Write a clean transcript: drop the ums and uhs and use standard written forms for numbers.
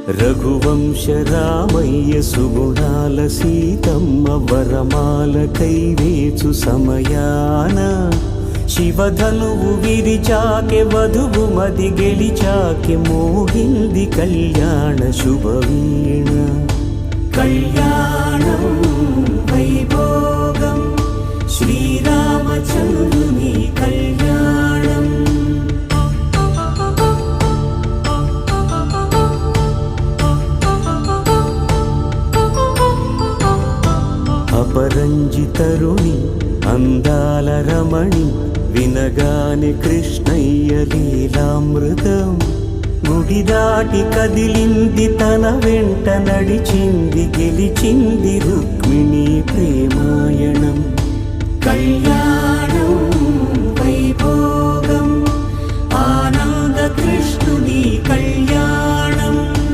రఘువంశ రామయ్య సుగుణాల సీతమ్మ వరమాల కైవేచు సమయాన శివధనువు విరిచాకె వధువు మది గెలిచాకె మోగింది కళ్యాణ శుభవీణ. కళ్యాణం వైభోగం శ్రీరామచంద్రుని కళ్యాణం. అపరంజి తరుణి అందాల రమణి వినగానే కృష్ణయ్య లీలామృతం. గుడి దాటి కదిలింది తన వెంట నడిచింది గెలిచింది రుక్మిణి ప్రేమాయణం. కళ్యాణం